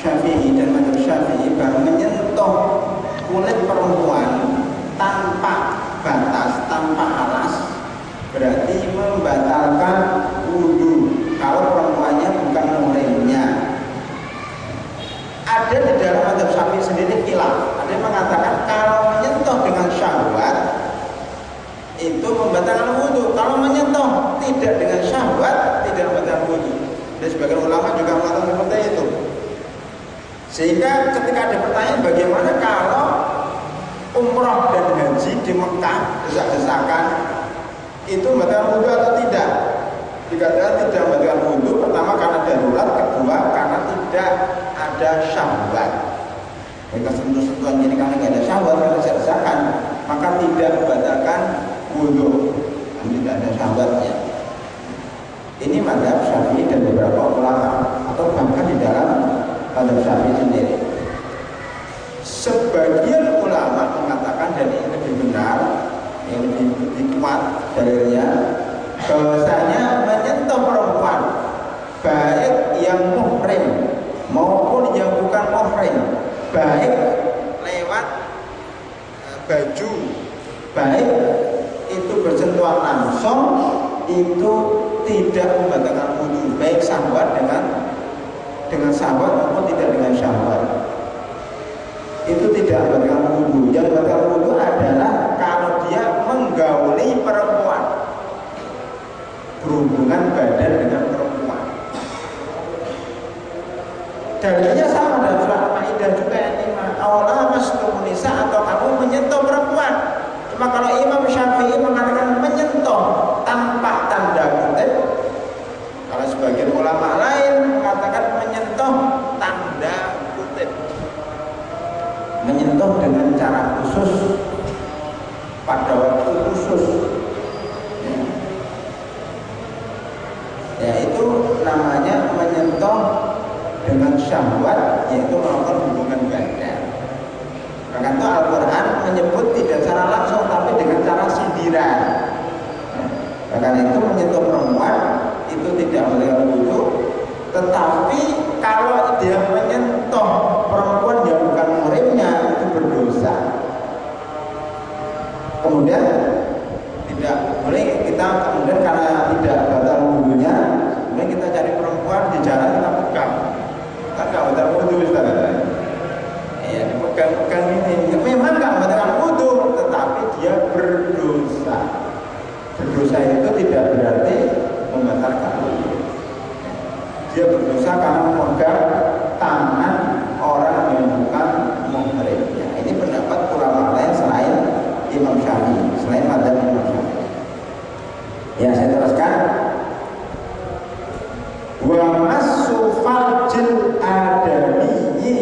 Syafi'i dan mazhab Syafi'i bahwa menyentuh kulit perempuan tanpa batas, tanpa alas berarti membatalkan wudu kalau perempuannya bukan muhrimnya. Ada di dalam mazhab Syafi'i sendiri khilaf. Ada yang mengatakan kalau menyentuh dengan syahwat itu membatalkan wudu. Kalau menyentuh tidak dengan syahwat tidak membatalkan wudu. Dan sebagian ulama juga mengatakan seperti itu. Sehingga ketika ada pertanyaan bagaimana kalau umrah dan haji di Mekah desak-desakan itu membatalkan wudu atau tidak? Dikatakan tidak membatalkan wudu, pertama karena darurat, kedua karena tidak ada syahwat. Mereka sentuh-sentuhan jadi karena tidak ada syahwat, karena desak-desakan, maka tidak membatalkan wudu. Tidak ada syahwatnya. Ini mazhab Syafi'i dan beberapa ulama atau bahkan di dalam mazhab Syafi'i sendiri. Sebagian ulama mengatakan dan ini lebih benar, yang lebih kuat dalilnya, bahwasanya menyentuh perempuan baik yang muhrim maupun yang bukan muhrim, baik lewat baju, baik itu bersentuhan langsung, itu tidak membatalkan wudu, baik syahwat dengan syahwat maupun tidak dengan syahwat. Itu tidak membatalkan wudu. Yang membatalkan wudu adalah kalau dia menggauli perempuan, berhubungan badan dengan perempuan. Dalilnya sama dalam surah Al-Maidah juga ini, Allah masuk nisa atau kamu menyentuh perempuan. Cuma kalau Imam Syafi'i mengatakan menyentuh tanpa tanda kutip, kalau sebagian ulama lain mengatakan menyentuh tanda kutip, menyentuh dengan cara khusus pada waktu khusus. Ya itu namanya menyentuh dengan syahwat, yaitu melakukan hubungan badan. Karena itu Al-Quran menyebut tidak secara langsung tapi dengan cara sindiran. Karena itu menyentuh perempuan itu tidak membatalkan wudu, tetapi kalau dia menyentuh perempuan yang bukan muhrimnya itu berdosa. Kemudian tidak boleh kita kemudian karena tidak batal wudunya, kemudian kita cari perempuan di jalan kita pegang, kan nggak batal wudu, Ustaz. Ya, dipegang-pegang ini memang nggak membatalkan wudu, tetapi dia berdosa. Berdosa itu tidak berarti membatalkan wudu. Dia berdosa karena memegang tangan orang yang bukan muhrimnya. Ini pendapat ulama lain selain Imam Syafi'i, selain mazhab Imam Syafi'i. Ya, saya teruskan. Wa massu farjil adamiyyi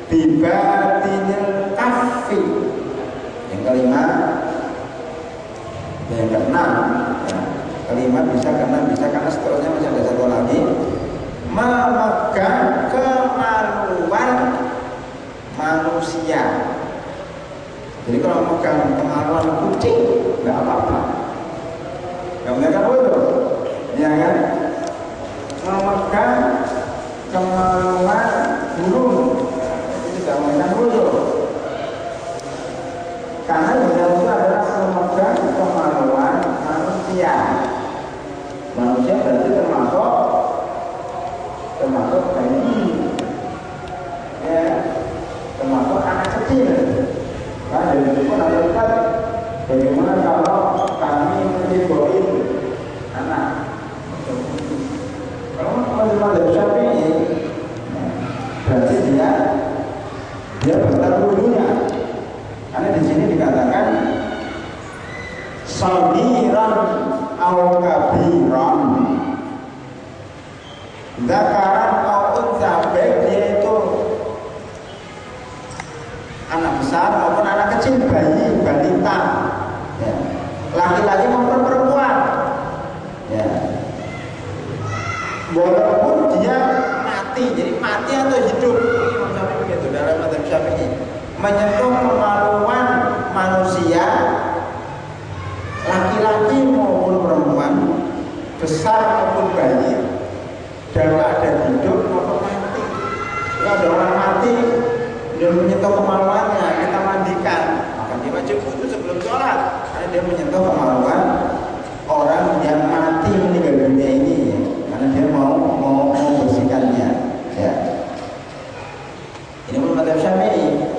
bibatinil kaffi. Yang kelima, yang keenam, ya. Kelima bisa keenam bisa karena seterusnya masih ada satu lagi. Memegang kemaluan manusia. Jadi kalau memegang kemaluan kucing nggak apa-apa, nggak memegang wudu, ya kan? Memegang kemaluan burung tidak memegang wudu, karena yang itu adalah memegang kemaluan manusia. Manusia berarti termasuk bayi, ya, termasuk anak kecil. Nah, dari itu pun ada lihat bagaimana kalau kami menjiboi anak. Kalau mazhab Syafi'i, berarti dia batal wudunya. Karena di sini dikatakan sagiran au kabiran, zakaran au unsa, baik dia itu anak besar maupun anak kecil, bayi, balita, ya. Laki-laki maupun perempuan, ya. Walaupun dia mati, jadi mati atau hidup, Imam Syafi'i begitu dalam mazhab Syafi'i, menyentuh kemaluan manusia, laki-laki maupun perempuan, besar maupun bayi, dalam keadaan hidup maupun mati, sebelum menyentuh kemaluannya kita mandikan, maka dia wajib wudu sebelum sholat karena dia menyentuh kemaluan orang yang mati meninggal dunia ini, karena dia mau membersihkannya. Ya. Ini menurut Mazhab Syafi'i.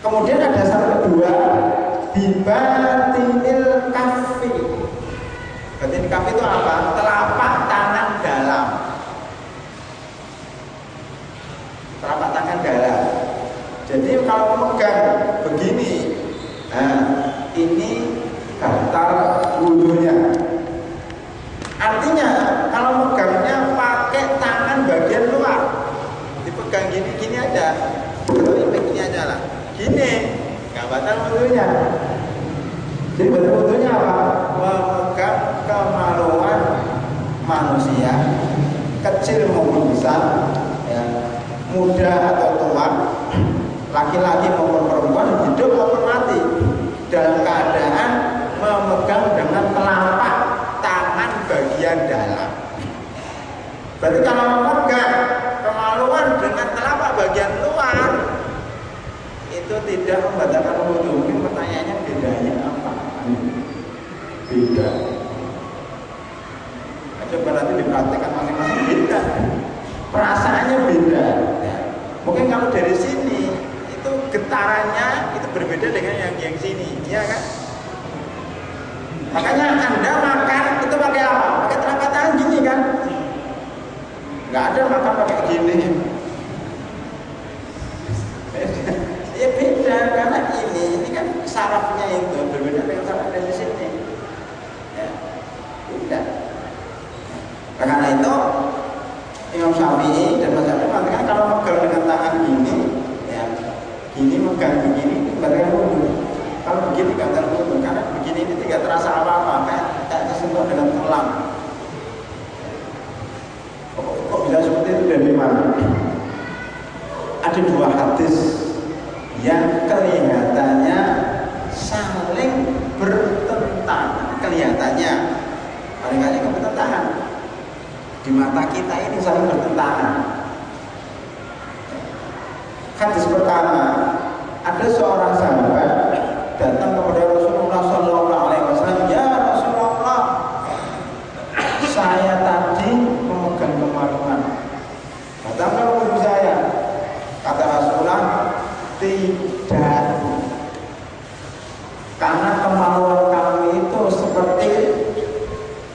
Kemudian ada syarat kedua, bibatinil kafi. Batin kafi itu apa? Telapak tangan dalam. Telapak tangan dalam. Jadi kalau memegang begini, nah, ini batal wudhunya. Artinya kalau megangnya pakai tangan bagian luar, dipegang gini aja, gini aja lah, gini, nggak batal wudhunya. Jadi batal wudhunya apa? Memegang kemaluan manusia, kecil maupun besar, ya, muda atau tua, laki-laki maupun perempuan, hidup maupun mati, dalam keadaan memegang dengan telapak tangan bagian dalam. Berarti kalau memegang kemaluan dengan telapak bagian luar itu tidak membatalkan wudhu. Mungkin pertanyaannya bedanya apa? Beda. Coba nanti dipraktekkan masing-masing, beda. Perasaannya beda. Ya. Mungkin kalau dari sini itu getarannya itu berbeda dengan yang sini, ya kan? Makanya Anda makan itu pakai apa? Pakai telapak tangan gini kan? Nggak ada makan pakai gini. Ya beda, karena ini kan sarafnya itu berbeda dengan saraf dari sini. Ya, beda. Karena itu Imam Syafi'i dan Mazhab Syafi'i mengatakan kalau megang dengan tangan gini, ya, gini megang begini, batal wudhu. Kalau begini nggak terwudhu, karena begini ini tidak terasa apa-apa, kayak tersentuh dengan tulang. Kok bisa seperti itu dari mana? Ada dua hadis yang kelihatannya saling bertentangan. Kelihatannya, paling-paling bertentangan. Di mata kita ini saling bertentangan. Hadis pertama, ada seorang sahabat datang kepada Rasulullah SAW. Ya Rasulullah, saya tadi memegang kemaluan. Batalkan wudhu saya. Kata Rasulullah, tidak. Karena kemaluan kamu itu seperti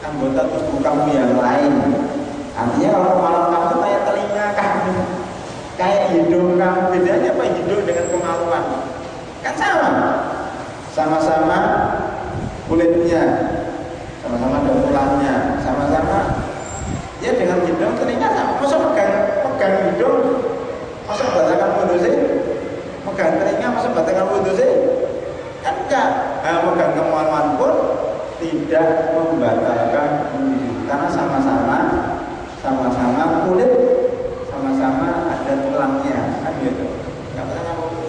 anggota tubuh kamu yang lain. Artinya kalau kemaluan kamu kayak telinga kamu, kayak hidung kamu. Bedanya apa hidung dengan kemaluan? Kan sama-sama kulitnya, sama-sama ada tulangnya, sama-sama ya dengan hidung telinga sama. Masa pegang hidung, masa batalkan wudhu sih? Pegang telinga, masa batalkan wudhu sih? Kan enggak. Nah, pegang kemaluan pun tidak membatalkan wudhu karena sama-sama kulit, sama-sama ada tulangnya, kan gitu. Enggak batalkan wudhu.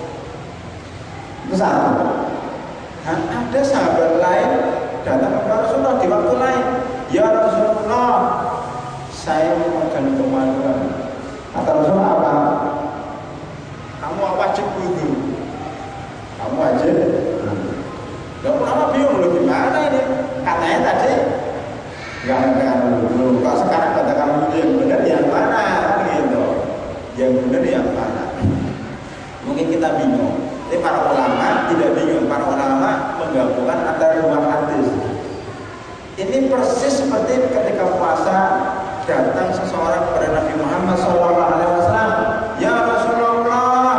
Itu satu. Dan ada sahabat lain datang kepada Rasulullah di waktu lain. Ya Rasulullah, saya memegang kemaluan. Kata Rasulullah apa? Kamu wajib wudhu. Kamu wajib. Lalu lama bingung loh gimana ini? Katanya tadi nggak wudhu. Kok sekarang katakan wudhu yang benar yang mana? Gitu. Yang benar yang mana? Mungkin kita bingung. Tapi para ulama tidak bingung. Para ulama menggabungkan antara dua hadis. Ini persis seperti ketika puasa datang seseorang kepada Nabi Muhammad SAW. Ya Rasulullah,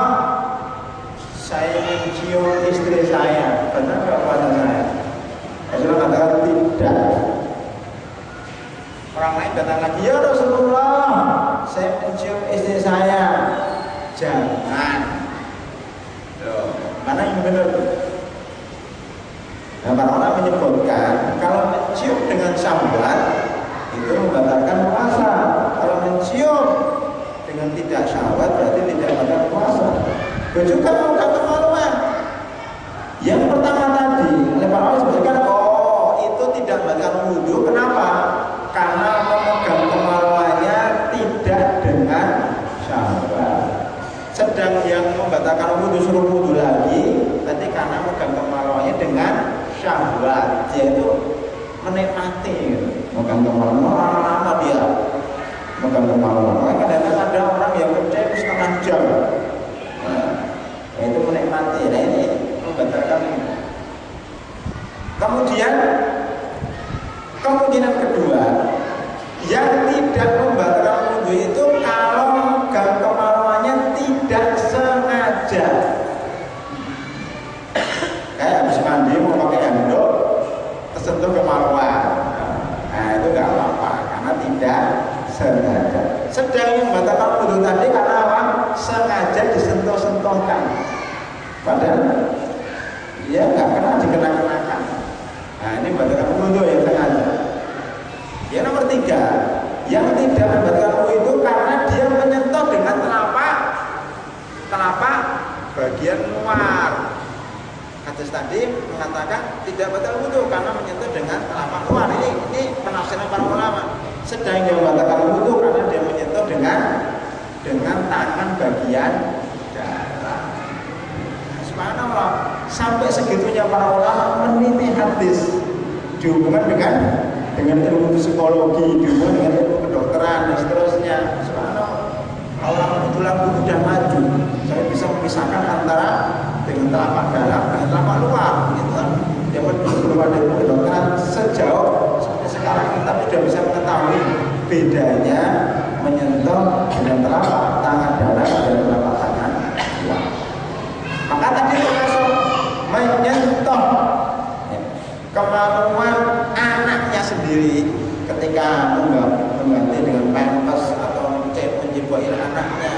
saya mencium istri saya. Benar nggak puasa saya? Rasulullah katakan tidak. Orang lain datang lagi. Ya Rasulullah, saya mencium istri saya. Jangan. Mana yang benar? Nah, para ulama menyebutkan kalau mencium dengan syahwat itu membatalkan puasa. Kalau mencium dengan tidak syahwat berarti tidak batal puasa. Juga memegang kemaluan. Yang pertama tadi oleh para ulama disebutkan, oh itu tidak batal wudhu. Kenapa? Karena memegang kemaluannya tidak dengan syahwat. sedang yang membatalkan wudhu suruh wudhu lagi tadi karena megang kemaluannya dengan syahwat, yaitu menikmati gitu. Megang kemaluan lama dia megang kemaluan. Makanya kadang-kadang ada orang yang kerja itu setengah jam, nah, itu menikmati. Nah ini membatalkan. Kemudian kemungkinan kedua yang tidak membatalkan wudhu itu kalau megang kemaluannya tidak sengaja. Kayak habis mandi mau pakai handuk tersentuh kemaluan, nah itu nggak apa-apa karena tidak sengaja. Sedang yang membatalkan wudhu tadi karena apa? Sengaja disentuh-sentuhkan, padahal dia nggak pernah dikenakan. Nah ini membatalkan wudhu yang sengaja. Yang nomor tiga, yang tidak membatalkan wudhu itu karena dia menyentuh dengan telapak bagian luar. Hadis tadi mengatakan tidak batal wudhu karena menyentuh dengan telapak luar. Ini penafsiran para ulama. Sedang yang membatalkan wudhu karena dia menyentuh dengan tangan bagian dalam. Subhanallah, sampai segitunya para ulama meneliti hadis dihubungkan dengan ilmu psikologi, dihubungkan dengan ilmu kedokteran dan seterusnya. Subhanallah, orang tulang udah maju, saya bisa memisahkan antara dengan telapak dalam dengan telapak luar, gitu kan? Yang belum ada ilmu kedokteran sejauh sampai sekarang kita sudah bisa mengetahui bedanya menyentuh dengan telapak tangan dalam dan telapak tangan luar. Maka tadi termasuk menyentuh kemaluan anaknya sendiri ketika mengganti dengan pampers atau menjibain anaknya.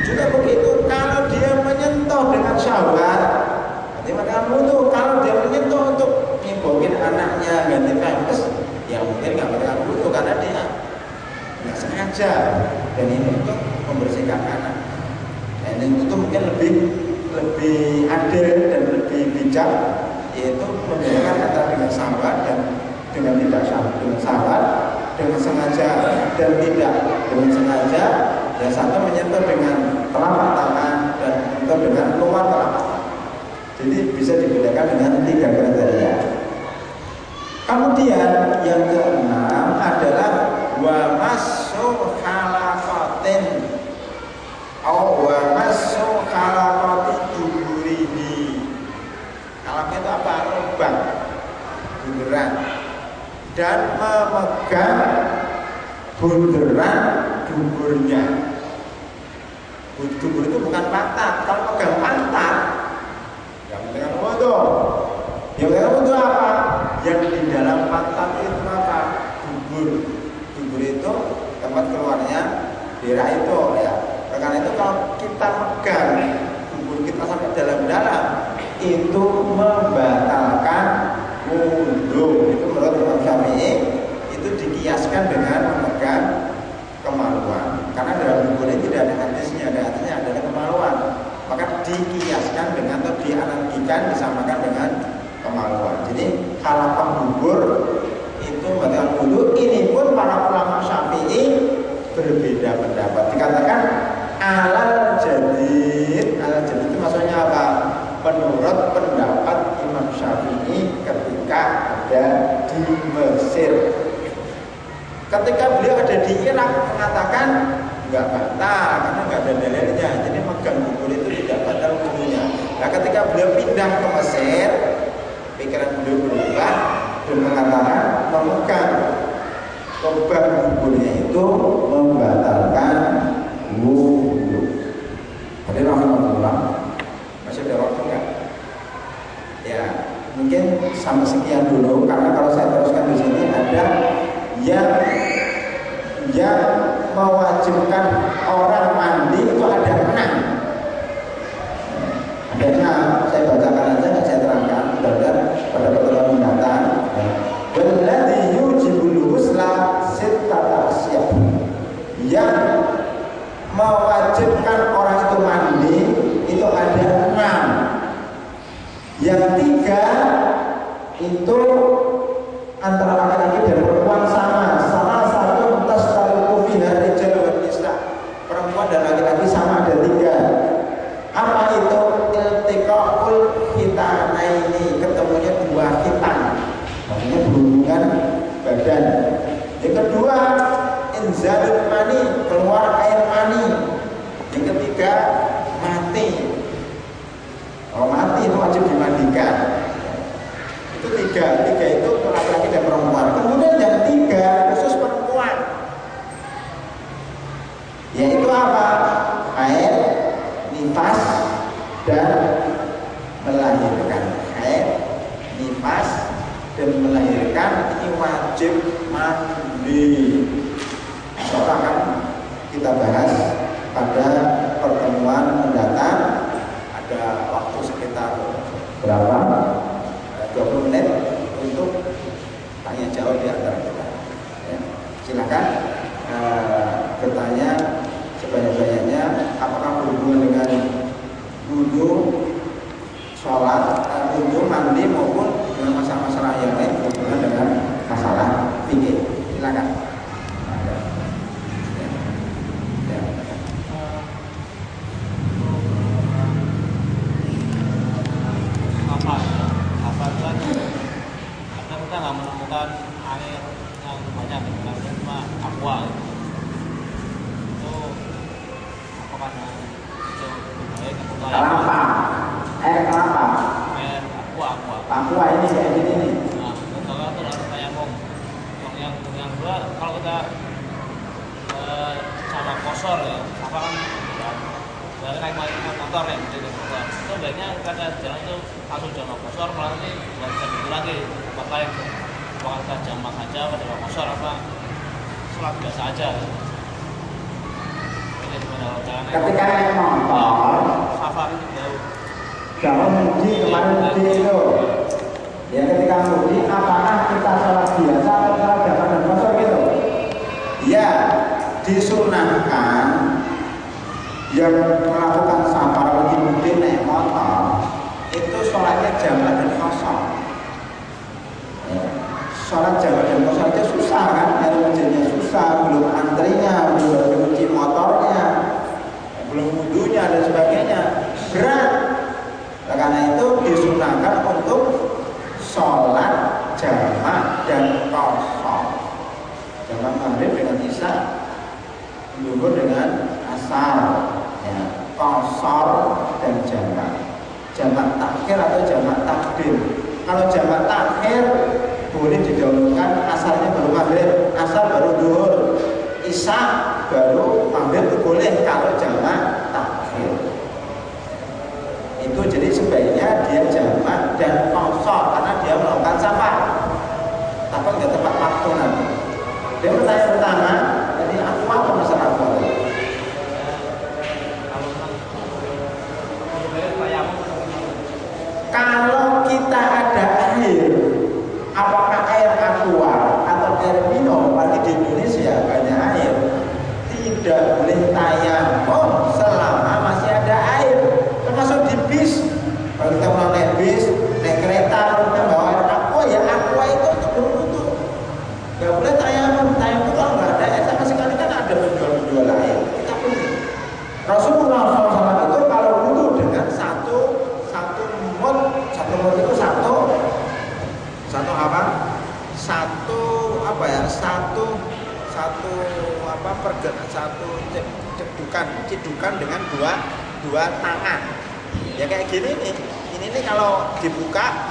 Juga begitu kalau dia menyentuh dengan syahwat, berarti maka wudhu. Kalau dia menyentuh untuk nyibokin anaknya ganti pampers, ya mungkin nggak bakal wudhu karena dia nggak sengaja. Dan ini untuk membersihkan anak. Dan itu mungkin lebih adil dan lebih bijak, yaitu membedakan antara dengan syahwat dan dengan tidak syahwat. Dengan syahwat, dengan sengaja dan tidak dengan sengaja. Yang satu menyentuh dengan telapak tangan dan menyentuh dengan luar telapak tangan. Jadi bisa dibedakan dengan 3 kriteria. Kemudian yang keenam adalah wa massu halaqatin atau wa massu halaqati duburihi. Halaqah itu apa? Lubang, bunderan, dan memegang bunderan duburnya. Dubur itu bukan pantat. Kalau pegang pantat, yang dengan wudhu. Yang dengan wudhu apa? Yang di dalam pantat itu apa? Dubur. Dubur itu tempat keluarnya darah itu, ya. Karena itu kalau kita pegang dubur kita sampai dalam-dalam, itu membatalkan wudhu. Itu menurut Imam Syafi'i itu dikiaskan dengan memegang kemaluan. Karena dalam dubur ini tidak ada hadisnya, adalah kemaluan. Maka dikiaskan dengan atau dianalogikan, disamakan dengan kemaluan. Jadi halaqah dubur itu membatalkan wudhu. Ini pun para ulama Syafi'i berbeda pendapat. Dikatakan alal jadid. Alal jadid itu maksudnya apa? Menurut pendapat Imam Syafi'i ketika ada di Mesir. Ketika beliau ada di Irak mengatakan nggak batal karena nggak ada dalilnya. Jadi megang dubur itu tidak batal wudhunya. Nah ketika beliau pindah ke Mesir, pikiran beliau berubah dan mengatakan memegang lubang duburnya itu membatalkan wudhu. Jadi rahmatullah, masih ada waktu nggak? Ya mungkin sampai sekian dulu karena kalau saya teruskan di sini ada yang mewajibkan orang mandi itu ada 6. Ada 6, saya bacakan aja, nggak saya terangkan. Mudah-mudahan pada pertemuan mendatang. Walladzi yujibul ghusla sittata asyaf. Yang mewajibkan orang itu mandi itu ada 6. Yang 3 itu antara laki-laki dan perempuan sama. Salah satu tas tariku fiha rijal wa nisa. Perempuan dan laki-laki sama ada 3. Yaitu apa? Haid, nifas, dan melahirkan. Haid, nifas, dan melahirkan ini wajib mandi. Soalnya kan kita bahas pada pertemuan mendatang, ada waktu sekitar berapa? 20 menit untuk tanya jawab di antara kita. Ya. Silakan bertanya sebanyak-banyaknya, apakah berhubungan dengan wudhu, sholat, wudhu, mandi maupun dengan masalah-masalah yang lain berhubungan dengan masalah fikih. Silakan. Kita nggak menemukan air yang banyak, karena cuma aqua itu apakah itu baik atau Kelapa, air kelapa, air aqua aqua ini kayak gini nih. nah kalau itu harus tayamum. Yang kedua, kalau kita sama kosor ya, apa kan naik motor ya, jadi motor itu baiknya kita jalan tuh langsung jalan kosor, malah nanti nggak bisa dulu lagi pakai apakah kita jamak aja pada kosor apa sholat biasa aja. Ini gimana kalau Ketika naik motor, safari itu jauh, kalau mudik kemarin mudik itu, ya ketika mudik apakah kita sholat biasa atau sholat jamak dan kosor gitu? Ya, disunahkan yang melakukan safar lagi mudik naik motor itu sholatnya jamak dan kosor. Ya. Sholat jamak dan kosor aja susah kan, air hujannya susah, belum antrinya, belum cuci motornya, belum wudhunya dan sebagainya, berat. Nah, karena itu disunahkan untuk sholat jamak dan kosor. Jamak maghrib dengan isya, zuhur dengan asar, ya, kosor dan jamak. Jamak takhir atau jamak takdim. Kalau jamak takhir boleh didahulukan, asarnya baru maghrib, asar baru zuhur, isya baru maghrib itu boleh kalau jamak takhir. Itu jadi sebaiknya dia jamak dan kosor karena dia melakukan safar. Takut nggak tepat waktu nanti. Dia pertanyaan pertama, jadi aku apa masalah aku? Kalau kita ada air, apakah air aqua atau air minum, apalagi di Indonesia banyak air, tidak boleh tayamum selama masih ada air. Termasuk di bis, kalau kita mau naik bis, naik kereta, kita bawa air aqua, ya aqua itu untuk berwudu. Gak boleh tayamum kalau nggak ada air sama sekali, kan ada penjual air. Kita beli. Rasulullah SAW itu kalau wudu dengan satu mut itu satu apa? Satu apa ya? Satu apa? Satu cedukan dengan dua tangan. Ya kayak gini nih. Ini nih kalau dibuka,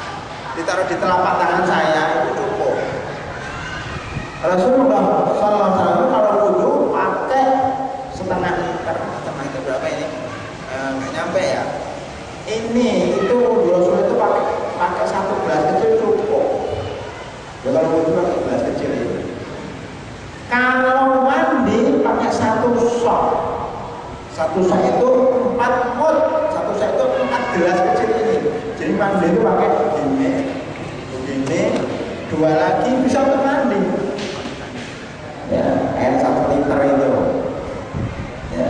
ditaruh di telapak tangan saya itu cukup. Rasulullah SAW kalau wudu pakai setengah itu berapa ini? Nggak nyampe ya. Ini itu Rasul itu pakai satu gelas kecil cukup. Ya kalau wudu pakai gelas kecil itu. Kalau mandi pakai satu sok itu 4 mut, satu sok itu 4 gelas kecil ini. Jadi mandi itu pakai begini, 2 lagi bisa untuk mandi. Ya, air 1 liter itu. Ya,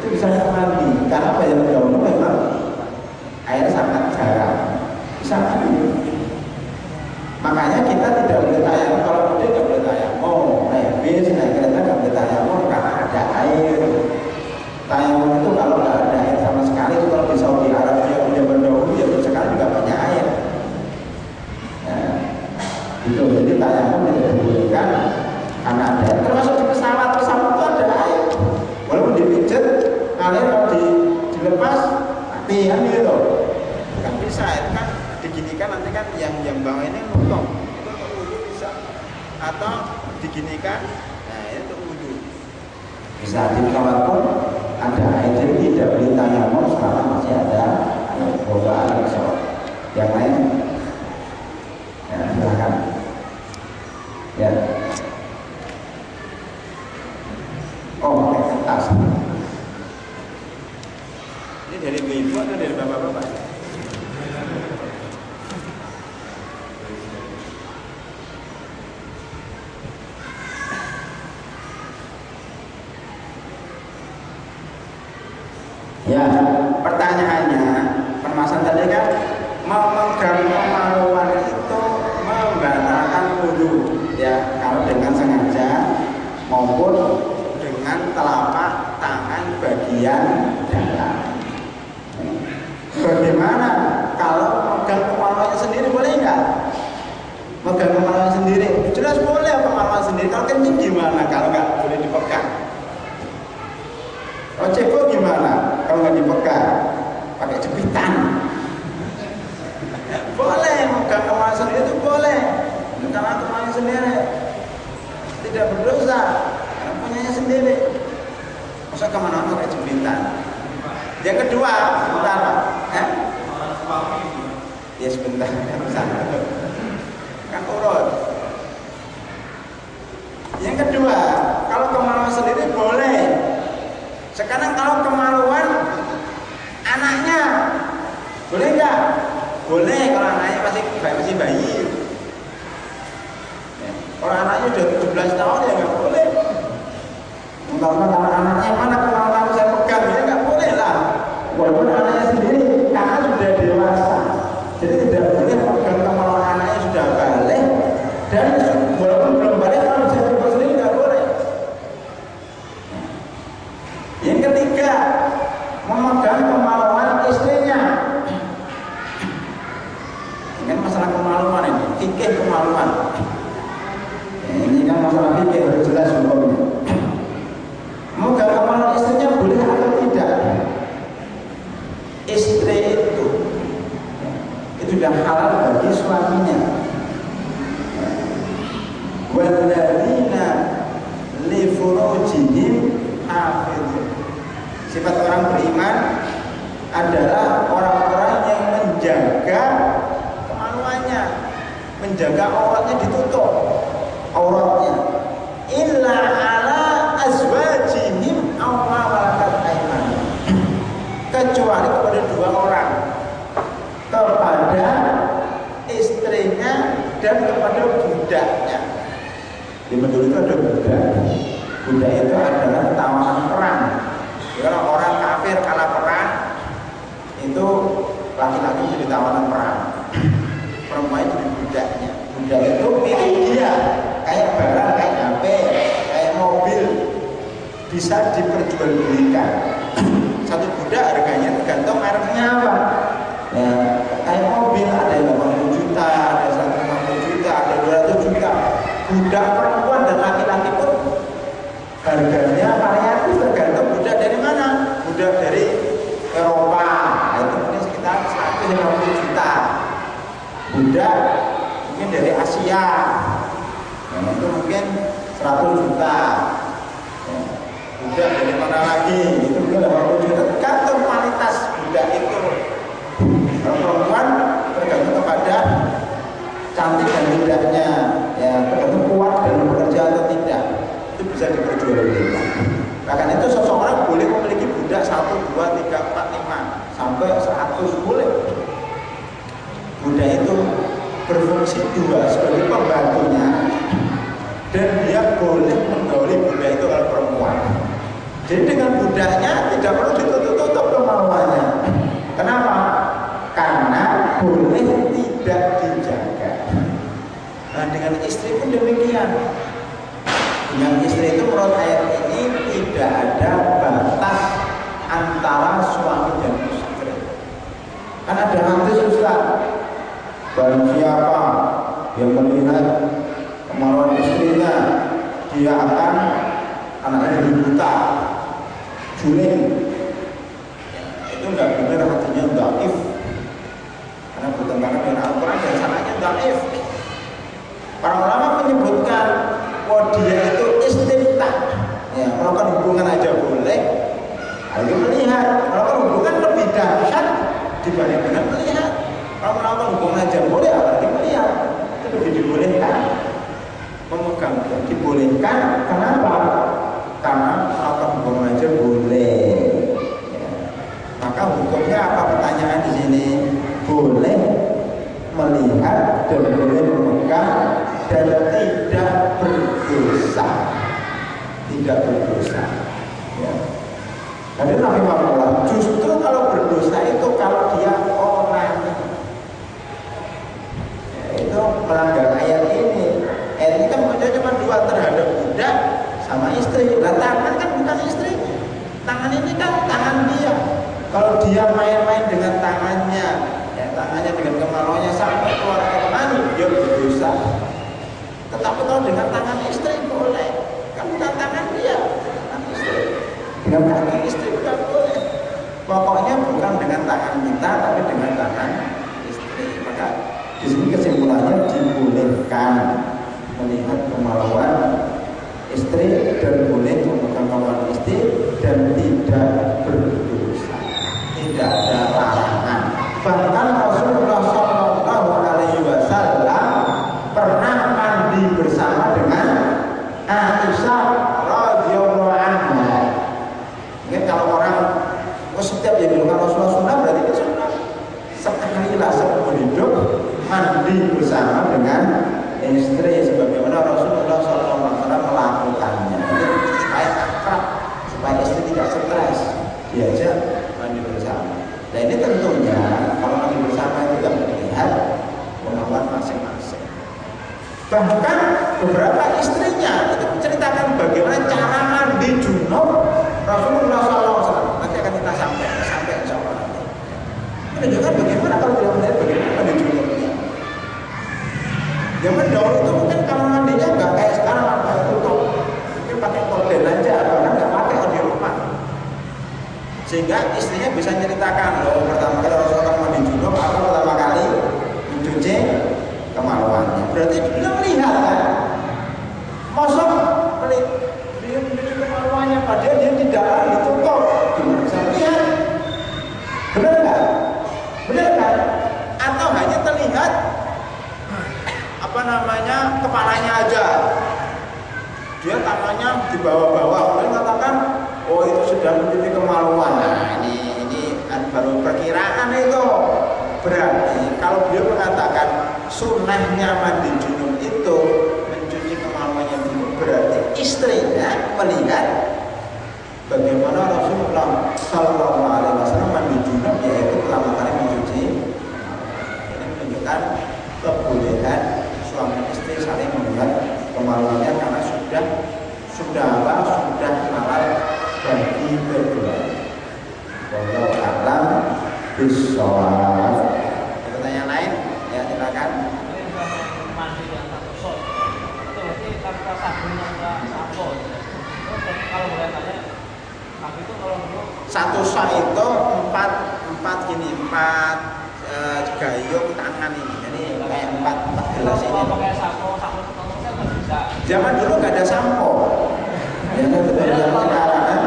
itu bisa untuk mandi. Karena banyak dahulu memang air sangat jarang, bisa mandi. Makanya kita tidak boleh tayamum, kalau mudik tidak boleh tayamum, naik bis, naik kereta tidak boleh tayamum karena ada air. Tayamum itu kalau nggak ada air sama sekali, itu kalau di Saudi Arabia zaman dahulu ya sekarang juga banyak air. Nah, itu jadi tayamum tidak dibolehkan karena ada air. Termasuk di pesawat itu ada air. Walaupun dipijat, kalian kalau dilepas mati kan gitu. Kan bisa air kan diginikan nanti kan yang bawah ini nutup itu untuk wudhu bisa, atau diginikan, nah ini untuk wudhu. Bisa di pesawat pun ada air, jadi tidak boleh tayamum selama masih ada air. Boga air pesawat. Yang lain, ya silakan. Ya. Oh, pakai kertas. Ini dari ibu atau dari bapak-bapak? Ya, pertanyaannya, permasalahan tadi kan memegang kemaluan itu membatalkan wudu, ya, kalau dengan sengaja maupun dengan telapak tangan bagian dalam. Bagaimana kalau memegang kemaluan sendiri, boleh nggak? Memegang kemaluan sendiri, jelas boleh kemaluan sendiri. Kalau kencing gimana? Kalau nggak boleh dipegang. Kalau cebok gimana? Kalau nggak dipegang, pakai jepitan. Boleh, memegang kemaluan sendiri itu boleh. Karena kemaluan sendiri tidak berdosa, karena punyanya sendiri. Masa kemana-mana pakai jepitan. Yang kedua, sebentar, ya sebentar, kan urut. Yang kedua, kalau kemaluan sendiri boleh. Sekarang kalau kemaluan anaknya, boleh nggak? Boleh kalau anaknya masih bayi. Kalau anaknya udah 17 tahun ya nggak boleh. Kalau anaknya mana kemaluan saya pegang ya nggak boleh lah. Walaupun anaknya sendiri karena sudah dewasa, jadi tidak boleh pegang kemaluan anaknya sudah balik, dan walaupun belum balik kalau bisa coba sendiri nggak boleh. Yang ketiga, memegang kemaluan istrinya. Ini kan masalah kemaluan ini, fikih kemaluan. Ini kan masalah fikih, harus jelas hukumnya. Memegang kemaluan istrinya boleh atau tidak? Istri itu sudah halal bagi suaminya. Walladzina li furujihim hafizun. Sifat orang beriman adalah orang-orang yang menjaga kemaluannya, menjaga auratnya, ditutup auratnya. Illa ala azwajihim aw ma malakat aymanuhum, kecuali kepada dua orang, kepada istrinya dan kepada budaknya. Di Medul itu ada budak. Budak itu adalah tawanan perang. Kalau orang kafir kalah perang, itu laki-laki jadi tawanan perang, perempuan jadi budaknya. Budak itu milik dia, kayak barang, kayak HP, kayak mobil, bisa diperjualbelikan. Satu budak harganya tergantung mereknya apa. Ya, kayak mobil ada yang 80 juta, ada 150 juta, ada 200 juta. Budak perempuan dan laki-laki pun harganya variatif, tergantung budak dari mana. Budak dari Eropa, itu mungkin sekitar 150 juta. Budak mungkin dari Asia, itu mungkin 100 juta. Budak dari mana lagi, itu mungkin 80 juta. Tergantung kualitas budak itu. Kalau perempuan tergantung kepada cantik dan tidaknya, ya, tergantung kuat dalam bekerja atau tidak, itu bisa diperjualbelikan. Bahkan itu seseorang boleh memiliki budak 1, 2, 3, 4, 5 sampai 100 boleh. Budak itu berfungsi dua, sebagai pembantunya, dan dia boleh menggauli budak itu kalau perempuan. Jadi dengan budaknya tidak perlu ditutup-tutup kemaluannya. Kenapa? Karena boleh tidak dijaga. Nah, dengan istri pun demikian. Dengan istri itu menurut ayat ini tidak ada batas antara suami dan istri. Kan ada hadis Ustaz, barang siapa yang melihat kemaluan istrinya, dia akan anaknya jadi buta, juling. Itu nggak benar, hatinya dhaif, karena bertentangan dengan Al-Quran dan sanadnya dhaif. Para ulama menyebutkan bahwa dia itu istiftah, ya, melakukan hubungan dibanding dengan melihat. Kalau melakukan hubungan aja boleh, apalagi melihat itu lebih dibolehkan. Memegang dibolehkan, kenapa? Karena melakukan hubungan aja boleh. Ya. Maka hukumnya apa? Pertanyaan di sini boleh melihat dan boleh memegang dan tidak berdosa, tidak berdosa. Ya. Jadi Nabi Muhammad justru kalau berdosa itu kalau dia orang ya, itu melanggar ayat ini. Ayat ini kan mengajar cuma dua, terhadap budak sama istri. Nah, tangan kan bukan istrinya. Tangan ini kan tangan dia. Kalau dia main-main dengan tangannya, ya, tangannya dengan kemaluannya sampai keluar air mani, dia berdosa. Tetapi kalau dengan tangan istri boleh, kan bukan tangan dia, tangan istri. Dengan kaki istri bukan boleh. Pokoknya bukan dengan tangan kita, tapi dengan tangan istri. Maka di sini kesimpulannya dibolehkan melihat kemaluan istri dan boleh memegang kemaluan istri dan tidak berdosa, tidak ada larangan. Bahkan Rasulullah SAW pernah mandi bersama dengan Aisyah radhiyallahu anha. Mungkin kalau orang setiap yang dilakukan Rasulullah sunnah berarti itu sunnah. Sekali lah seumur hidup mandi bersama dengan istri sebagaimana Rasulullah SAW melakukannya. Itu supaya akrab, supaya istri tidak stres, diajak mandi bersama. Nah ini tentunya kalau mandi bersama itu tidak melihat kemampuan masing-masing. Bahkan beberapa istrinya itu menceritakan bagaimana cara mandi junub Rasulullah SAW. Nanti akan kita sampai insya Allah nanti. Menunjukkan bagaimana kalau dia melihat bagaimana mandi junubnya. Zaman dahulu itu mungkin kalau mandinya nggak kayak sekarang pakai tutup, mungkin pakai korden aja, bahkan nggak pakai di rumah. Sehingga istrinya bisa ceritakan, loh pertama kali Rasulullah mandi junub, aku pertama kali mencuci kemaluannya. Berarti dia melihat kan, masa dia mencuci kemaluannya padahal dia tidak ditutup, gimana bisa melihat? Benar nggak? Benar kan? Atau hanya terlihat kepalanya aja, dia tangannya di bawah-bawah, kemudian katakan, oh itu sudah mencuci kemaluan. Nah ini baru perkiraan itu. Berarti kalau dia mengatakan sunnahnya mandi junub itu mencuci kemaluannya dulu, berarti istrinya melihat bagaimana Rasulullah SAW mandi junub, yaitu pertama kali mencuci. Ini menunjukkan kebolehan suami istri saling melihat kemaluannya karena sudah halal bagi keduanya. Wallahu a'lam bishawab. Pertanyaan lain? Ya silakan. Mandi dengan satu sol, itu berarti tanpa sabunnya enggak sampo. Terus kalau boleh tanya, kaki itu kalau dulu satu sol itu empat gayung tangan ini, jadi kayak empat gelas ini. Kalau pakai sampo kan nggak bisa. Zaman dulu nggak ada sampo. Ya kan betul zaman sekarang kan.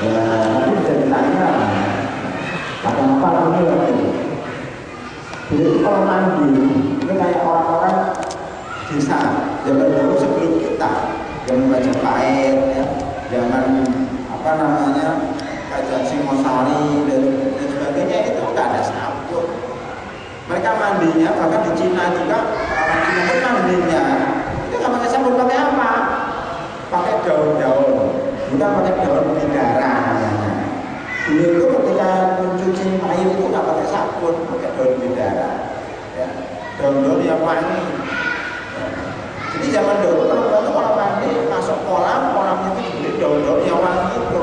Ya nanti bisa ditanya. Apa dulu lagi? Jadi kalau mandi ini kayak orang-orang desa zaman dulu sebelum kita, zaman Majapahit, ya, zaman Kerajaan Singosari dan sebagainya, itu nggak ada sabun. Mereka mandinya bahkan di Cina juga, orang Cina pun mandinya itu nggak pakai sabun, pakai apa? Pakai daun-daun, bukan pakai daun bidara namanya. Dulu itu ketika mencuci air itu nggak pakai sabun, pakai daun bidara, ya, daun-daun yang wangi. Ya. Jadi zaman dulu kalau mandi masuk kolam itu dibeli daun-daun yang wangi itu,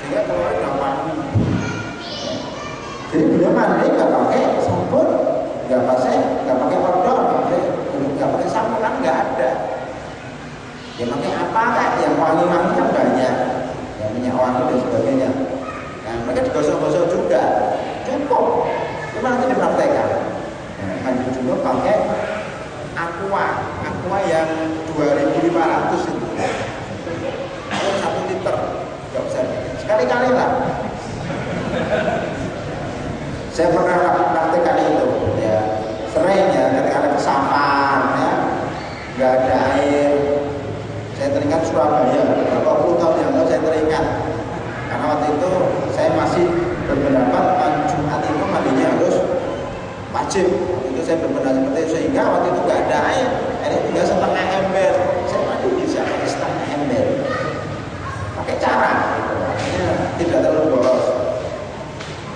sehingga keluar nggak wangi. Ya. Jadi beliau mandi nggak pakai sabun, nggak pakai odol, nggak pakai sabun, kan nggak ada. Ya pakai apa kan? Yang wangi-wangi kan banyak, ya minyak wangi dan sebagainya. Nah, mereka digosok-gosok juga, cukup. Cuma nanti dipraktekkan. Nah, mandi junub pakai aqua yang 2.500 itu, kalau 1 liter, nggak usah. Sekali-kali lah. Saya pernah praktekkan itu, ya sering ya ketika ada kesamaan, ya nggak ada air. Saya teringat Surabaya, beberapa puluh tahun yang lalu saya teringat, karena waktu itu saya masih berpendapat Jumat itu mandinya harus wajib. Waktu itu saya berpendapat seperti itu, sehingga waktu itu nggak ada air, airnya tinggal setengah ember. Saya mandi bisa pakai setengah ember, pakai cara, gitu. Artinya tidak terlalu boros,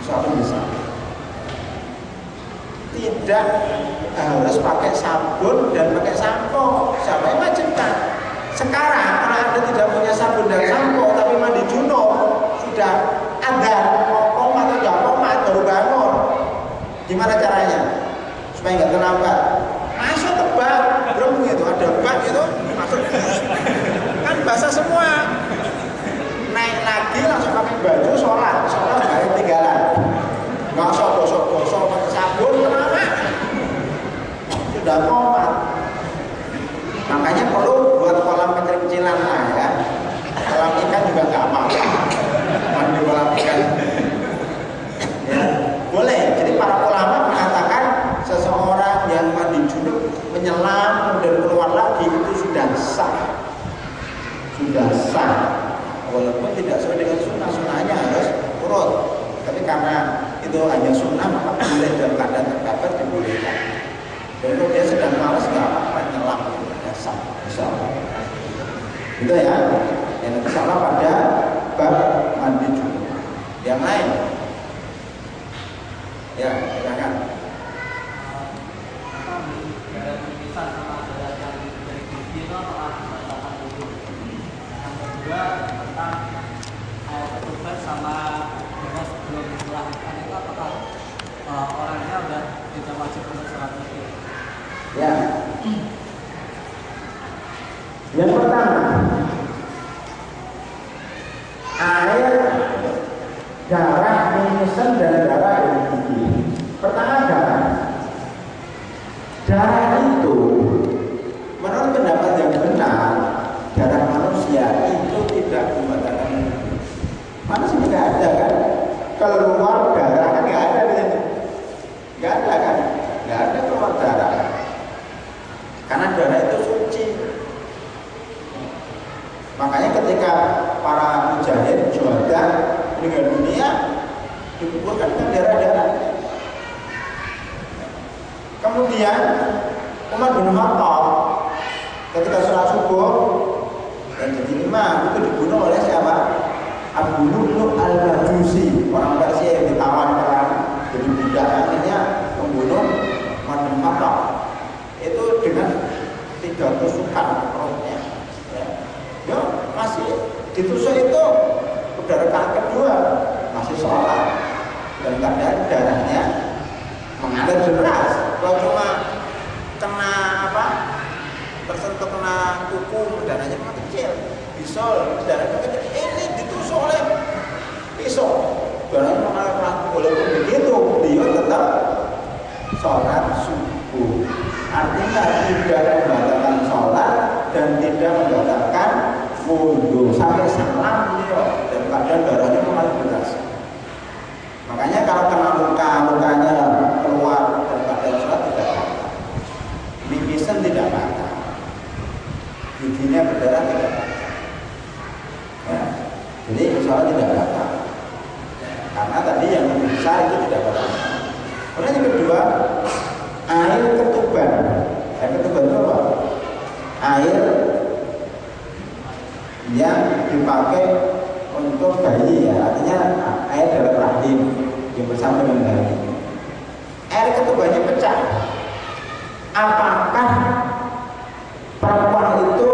suatu bisa. Tidak harus pakai sabun dan pakai sampo. Siapa yang wajibkan? Sekarang kalau Anda tidak punya sabun dan sampo tapi mandi junub, sudah ada kokom atau tidak komat baru bangun, gimana caranya supaya nggak terlambat? Masuk ke bak, berembung itu ada bak itu masuk, kan basah semua. Naik lagi langsung pakai baju sholat nggak ketinggalan. Nggak usah gosok-gosok pakai sabun, kenapa? Sudah komat. Makanya perlu buat kolam kecil-kecilan lah ya. Kolam ikan juga nggak apa-apa. Mandi kolam ikan. Ya, boleh. Jadi para ulama mengatakan seseorang yang mandi junub menyelam kemudian keluar lagi itu sudah sah. Sudah sah. Walaupun tidak sesuai dengan sunnah, sunnahnya harus urut. Tapi karena itu hanya sunnah, maka boleh dalam keadaan terdapat dibolehkan. Dan kalau dia sedang malas nggak apa-apa nyelam, ya sah, insya Allah. Itu ya. Yang nanti salah pada bab mandi junub. Yang lain, ya silakan. Tentang ketuban sama dengan sebelum dilahirkan itu apakah orangnya udah tidak wajib untuk sholat itu? Ya. Yang pertama, air, darah mimisan dan darah dari gigi. Pertama darah. Darah itu menurut pendapat yang benar, darah manusia itu tidak membatalkan. Manusia tidak ada kan? Kalau keluar darah kan nggak ada di sini, nggak ada kan? Nggak ada keluar darah. Karena darah itu suci. Makanya ketika para mujahid juhada meninggal dunia dikuburkan dengan darah-darah. Kemudian Umar bin Khattab ketika sholat subuh dan jadi imam itu dibunuh oleh siapa? Abu Lu'lu' al-Majusi, orang Persia yang ditawan perang jadi budak, akhirnya membunuh Umar bin Khattab. Itu dengan 3 tusukan perutnya. Ya, masih ditusuk itu udah rakaat kedua masih sholat dan keadaan darahnya mengalir deras. Kalau cuma kena apa, tersentuh kena kuku, darahnya cuma kecil, bisul, darahnya kecil. Ini ditusuk oleh pisau, darahnya mengalir deras. Walaupun begitu, beliau tetap sholat subuh. Artinya tidak membatalkan sholat dan tidak membatalkan wudhu. Sampai salam beliau dan keadaan darahnya mengalir deras. Makanya kalau kena luka, lukanya keluar dan keadaan sholat tidak batal. Mimisan tidak batal, giginya berdarah tidak batal. Ya, jadi sholat tidak batal. Karena tadi yang lebih besar itu tidak batal. Kemudian yang kedua, air ketuban. Air ketuban itu apa? Air yang dipakai untuk bayi, ya, artinya air dalam rahim yang bersama dengan bayi. Air ketubannya pecah. Apakah perempuan itu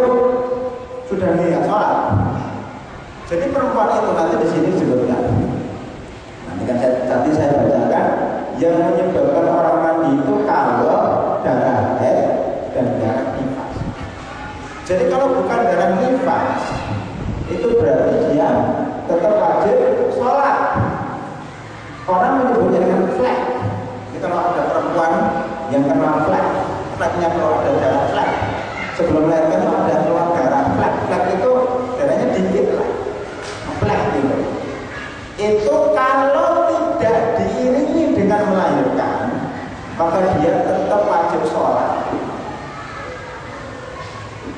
sudah niat sholat? Jadi perempuan itu nanti di sini disebutkan. Nanti kan tadi saya bacakan yang menyebabkan orang mandi itu kalau darah haid dan darah nifas. Jadi kalau bukan darah nifas, itu berarti dia tetap wajib sholat. Orang menyebutnya dengan flek. Jadi kalau ada perempuan yang kena fleknya kalau ada darah flek, sebelum melahirkan itu ada keluar darah flek. Flek itu darahnya dikit lah, flek gitu. Itu kalau tidak diiringi dengan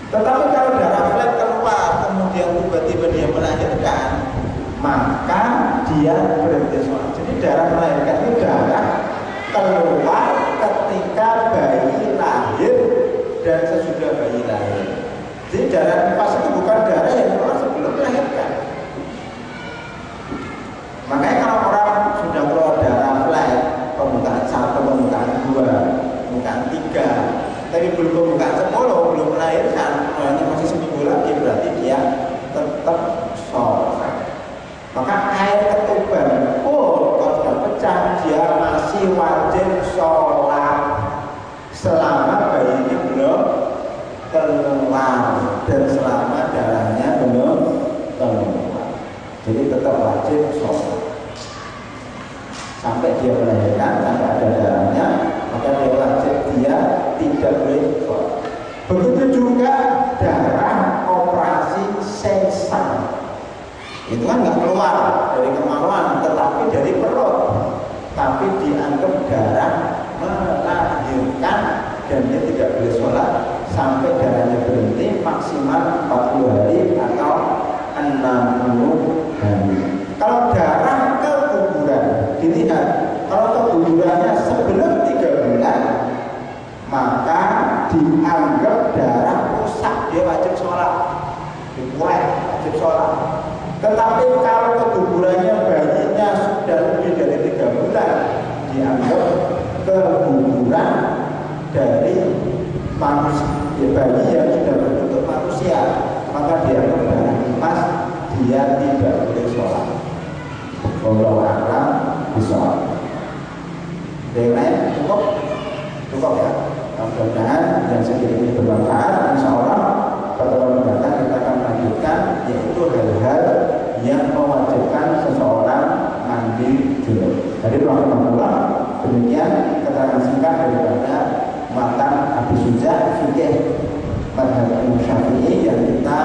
Tetapi kalau darah flek keluar kemudian tiba-tiba dia melahirkan, maka dia berhenti sholat. Jadi darah melahirkan itu darah keluar ketika bayi lahir dan sesudah bayi lahir. Jadi darah nifas itu bukan darah yang keluar sebelum melahirkan. Makanya kalau orang sudah keluar darah flek, permukaan 1, permukaan 2, permukaan 3, tapi belum permukaan 10, belum melahirkan, hanya masih seminggu lagi, berarti dia tetap sholat. Maka air ketuban pun kalau sudah pecah, dia masih wajib sholat selama bayinya belum keluar dan selama darahnya belum keluar. Jadi tetap wajib sholat sampai dia melahirkan, sampai ada darahnya, maka dia wajib, dia tidak boleh sholat. Begitu juga darah operasi sesar, itu kan nggak keluar dari kemaluan, tetapi dari perut, tapi dianggap darah melahirkan dan dia tidak boleh sholat sampai darahnya berhenti maksimal 40 hari atau 60 hari. Kalau darah keguguran, dilihat kalau kegugurannya sebelum 3 bulan, maka dianggap darah rusak, dia wajib sholat, wajib sholat. Tetapi kalau kegugurannya bayinya sudah lebih dari 3 bulan, dianggap keguguran dari manusia, bayi yang sudah berbentuk manusia, maka dianggap darah nifas, dia tidak boleh sholat. Wallahu a'lam bishawab. Yang lain cukup ya. Mudah-mudahan yang sedikit ini bermanfaat. Insya Allah pertemuan mendatang kita akan lanjutkan, yaitu hal-hal yang mewajibkan seseorang mandi junub. Jadi rahimahullah, demikian keterangan singkat daripada matan Abi Suja fikih mazhab Syafi'i yang kita